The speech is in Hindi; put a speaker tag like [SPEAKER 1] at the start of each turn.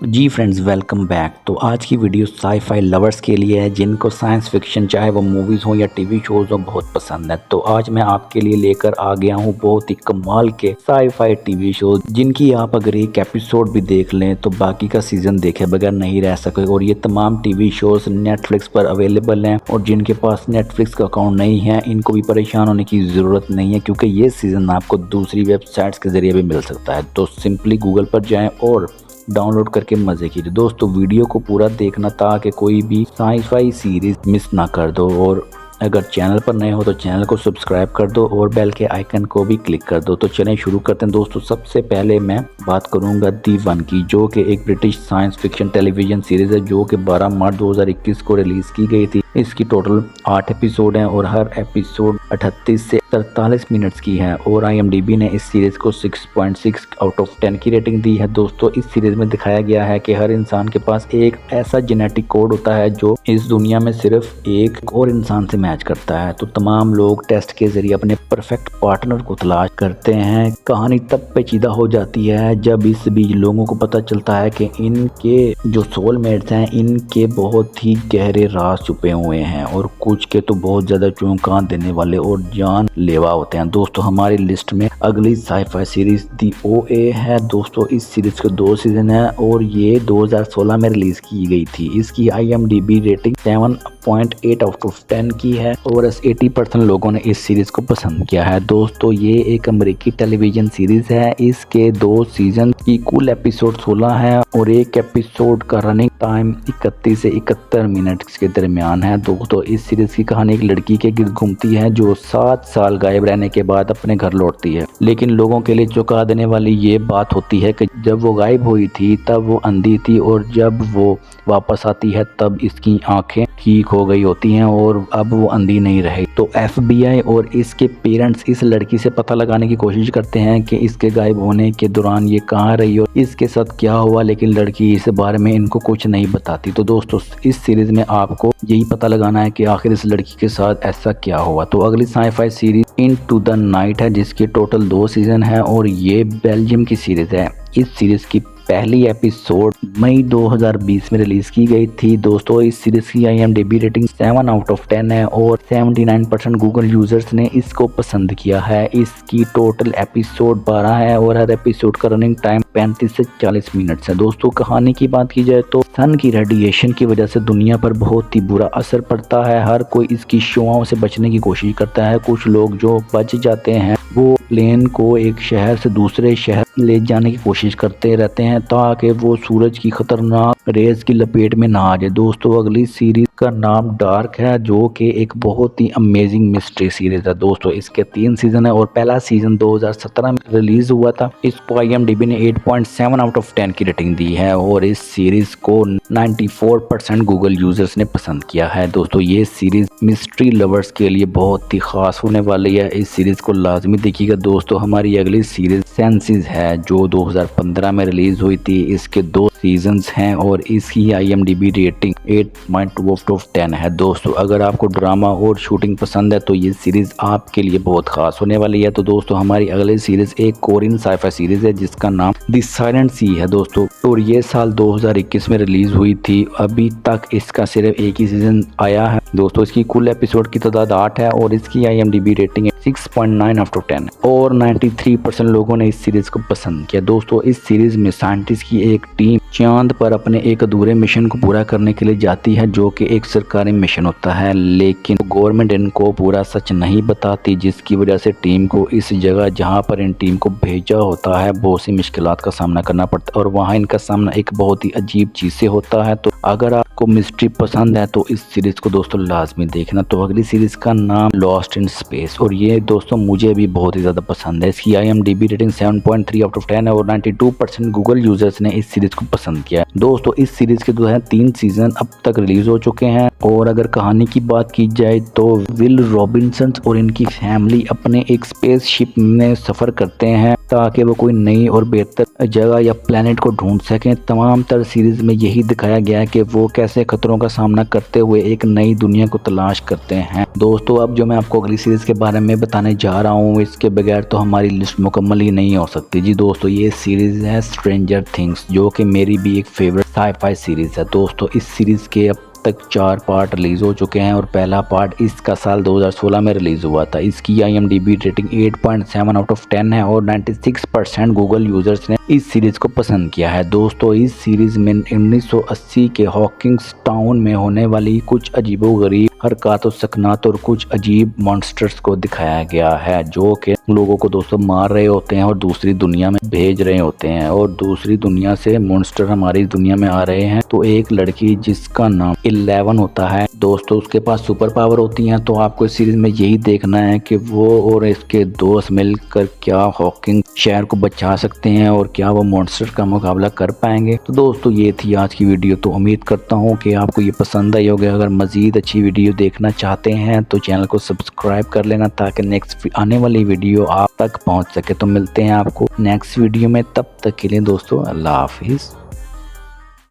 [SPEAKER 1] जी फ्रेंड्स, वेलकम बैक। तो आज की वीडियो साई फाई लवर्स के लिए है जिनको साइंस फिक्शन चाहे वो मूवीज़ हो या टीवी शोज़ हो बहुत पसंद है। तो आज मैं आपके लिए लेकर आ गया हूँ बहुत ही कमाल के साई फाई टीवी शोज जिनकी आप अगर एक एपिसोड भी देख लें तो बाकी का सीज़न देखे बगैर नहीं रह सके। और ये तमाम टीवी शोज़ नेटफ्लिक्स पर अवेलेबल हैं और जिनके पास नेटफ्लिक्स का अकाउंट नहीं है इनको भी परेशान होने की ज़रूरत नहीं है, क्योंकि ये सीज़न आपको दूसरी वेबसाइट्स के ज़रिए भी मिल सकता है। तो सिंपली गूगल पर जाएँ और डाउनलोड करके मजे कीजिए। दोस्तों वीडियो को पूरा देखना ताकि कोई भी साई-फाई सीरीज मिस ना कर दो। और अगर चैनल पर नए हो तो चैनल को सब्सक्राइब कर दो और बेल के आइकन को भी क्लिक कर दो। तो चलें शुरू करते हैं दोस्तों। सबसे पहले मैं बात करूंगा दी वन की, जो कि एक British science fiction television series है जो कि 12 मार्च 2021 को रिलीज की गई थी। इसकी टोटल 8 एपिसोड हैं और हर एपिसोड 38 से 43 मिनट्स की है। और IMDb ने इस सीरीज को 6.6 आउट ऑफ 10 की रेटिंग दी है। दोस्तों इस सीरीज में दिखाया गया है कि हर इंसान के पास एक ऐसा जेनेटिक कोड होता है जो इस दुनिया में सिर्फ एक और इंसान से मैच करता है। तो तमाम लोग टेस्ट के जरिए अपने परफेक्ट पार्टनर को तलाश करते हैं। कहानी तब पेचीदा हो जाती है जब इस बीच लोगों को पता चलता है कि इनके जो सोलमेट्स हैं इनके बहुत ही गहरे राज छुपे हुए हैं और कुछ के तो बहुत ज्यादा चौंका देने वाले और जान लेवा होते हैं। दोस्तों हमारी लिस्ट में अगली साई-फाई सीरीज दी OA है। दोस्तों इस सीरीज के 2 सीजन है और ये 2016 में रिलीज की गई थी। इसकी IMDb रेटिंग 7.8 आउट ऑफ 10 की है और 80% लोगों ने इस सीरीज को पसंद किया है। दोस्तों ये एक अमेरिकी टेलीविजन सीरीज है। इसके 2 सीजन की कुल एपिसोड 16 है और एक एपिसोड का रनिंग टाइम 31 से 71 मिनट के दरमियान है। दोस्तों इस सीरीज की कहानी एक लड़की के गिर्द घूमती है जो 7 साल गायब रहने के बाद अपने घर लौटती है। लेकिन लोगों के लिए चौंका देने वाली ये बात होती है कि जब वो गायब हुई थी तब वो अंधी थी और जब वो वापस आती है तब इसकी आंखें ठीक हो गई होती हैं और अब वो अंधी नहीं रहे। तो FBI और इसके पेरेंट्स इस लड़की से पता लगाने की कोशिश करते हैं कि इसके गायब होने के दौरान ये कहाँ रही और इसके साथ क्या हुआ, लेकिन लड़की इस बारे में इनको कुछ नहीं बताती। तो दोस्तों इस सीरीज में आपको यही पता लगाना है कि आखिर इस लड़की के साथ ऐसा क्या हुआ। तो अगली sci-fi series into the night है जिसके टोटल 2 सीजन है और ये बेल्जियम की सीरीज है। इस सीरीज की पहली एपिसोड मई 2020 में रिलीज की गई थी। दोस्तों इस सीरीज की IMDb रेटिंग 7 आउट ऑफ 10 है और 79% गूगल यूजर्स ने इसको पसंद किया है। इसकी टोटल एपिसोड 12 है और हर एपिसोड का रनिंग टाइम 35 से 40 मिनट्स है। दोस्तों कहानी की बात की जाए तो सन की रेडिएशन की वजह से दुनिया पर बहुत ही बुरा असर पड़ता है। हर कोई इसकी शुआओं से बचने की कोशिश करता है। कुछ लोग जो बच जाते हैं वो प्लेन को एक शहर से दूसरे शहर ले जाने की कोशिश करते रहते हैं ताकि वो सूरज की खतरनाक रेज की लपेट में ना आ जाए। दोस्तों अगली सीरीज का नाम डार्क है जो कि एक बहुत ही अमेजिंग मिस्ट्री सीरीज है। दोस्तों इसके 3 सीजन है और पहला सीजन 2017 में रिलीज हुआ था। इसको IMDb ने 8.7 आउट ऑफ 10 की रेटिंग दी है और इस सीरीज को 94% गूगल यूजर्स ने पसंद किया है। दोस्तों ये सीरीज मिस्ट्री लवर्स के लिए बहुत ही खास होने वाली है। इस सीरीज को लाजमी देखिएगा। दोस्तों हमारी अगली सीरीज सेंसेस है जो 2015 में रिलीज हुई थी। इसके 2 सीजन्स हैं और इसकी IMDb रेटिंग 8.2 आउट ऑफ 10 है। दोस्तों अगर आपको ड्रामा और शूटिंग पसंद है तो ये सीरीज आपके लिए बहुत खास होने वाली है। तो दोस्तों हमारी अगली सीरीज एक कोरियन साई-फाई सीरीज है जिसका नाम द साइलेंट सी है। दोस्तों और ये साल 2021 में रिलीज हुई थी। अभी तक इसका सिर्फ एक ही सीजन आया है। दोस्तों इसकी कुल एपिसोड की तादाद 8 है और इसकी IMDb रेटिंग 6.9 आउट ऑफ 10 और 93% लोगों ने इस सीरीज को पसंद किया। दोस्तों इस सीरीज में साइंटिस्ट की एक टीम चांद पर अपने एक अधूरे मिशन को पूरा करने के लिए जाती है जो कि एक सरकारी मिशन होता है, लेकिन गवर्नमेंट इनको पूरा सच नहीं बताती, जिसकी वजह से टीम को इस जगह जहां पर इन टीम को भेजा होता है बहुत सी मुश्किलात का सामना करना पड़ता है और वहां इनका सामना एक बहुत ही अजीब चीज से होता है। तो अगर आपको मिस्ट्री पसंद है तो इस सीरीज को दोस्तों लाजमी देखना। तो अगली सीरीज का नाम लॉस्ट इन स्पेस और ये दोस्तों मुझे भी बहुत ही ज्यादा पसंद है। इसकी IMDb रेटिंग 7.3 आउट ऑफ 10 है और 92% गूगल यूजर्स ने इस सीरीज को पसंद किया है। दोस्तों इस सीरीज के जो है 3 सीजन अब तक रिलीज हो चुके हैं और अगर कहानी की बात की जाए तो विल रॉबिन्सन और इनकी फैमिली अपने एक स्पेसशिप में सफर करते हैं ताकि वो कोई नई और बेहतर जगह या प्लेनेट को ढूंढ सकें। तमाम तर सीरीज में यही दिखाया गया है कि वो कैसे खतरों का सामना करते हुए एक नई दुनिया को तलाश करते हैं। दोस्तों अब जो मैं आपको अगली सीरीज के बारे में बताने जा रहा हूँ इसके बगैर तो हमारी लिस्ट मुकम्मल ही नहीं हो सकती। जी दोस्तों ये सीरीज है स्ट्रेंजर थिंग्स जो कि मेरी मेरी भी एक फेवरेट साई-फाई सीरीज है दोस्तों। इस सीरीज के अब तक 4 पार्ट रिलीज हो चुके हैं और पहला पार्ट इसका साल 2016 में रिलीज हुआ था। इसकी IMDb रेटिंग 8.7 आउट ऑफ 10 है और 96% गूगल यूजर्स ने इस सीरीज को पसंद किया है। दोस्तों इस सीरीज में 1980 के हॉकिंग्स टाउन में होने वाली कुछ अजीबोगरीब हरकत, सकनात और कुछ अजीब मॉन्स्टर्स को दिखाया गया है जो कि लोगों को दोस्तों मार रहे होते हैं और दूसरी दुनिया में भेज रहे होते हैं और दूसरी दुनिया से मॉन्स्टर हमारी दुनिया में आ रहे हैं। तो एक लड़की जिसका नाम 11 होता है दोस्तों, उसके पास सुपर पावर होती हैं। तो आपको इस सीरीज में यही देखना है कि वो और इसके दोस्त मिलकर क्या हॉकिंग शहर को बचा सकते हैं और क्या वो मॉन्स्टर का मुकाबला कर पाएंगे। तो दोस्तों ये थी आज की वीडियो। तो उम्मीद करता हूँ कि आपको ये पसंद आई होगी। अगर मजीद अच्छी वीडियो देखना चाहते हैं तो चैनल को सब्सक्राइब कर लेना ताकि नेक्स्ट आने वाली वीडियो आप तक पहुँच सके। तो मिलते हैं आपको नेक्स्ट वीडियो में, तब तक के लिए दोस्तों अल्लाह हाफिज़।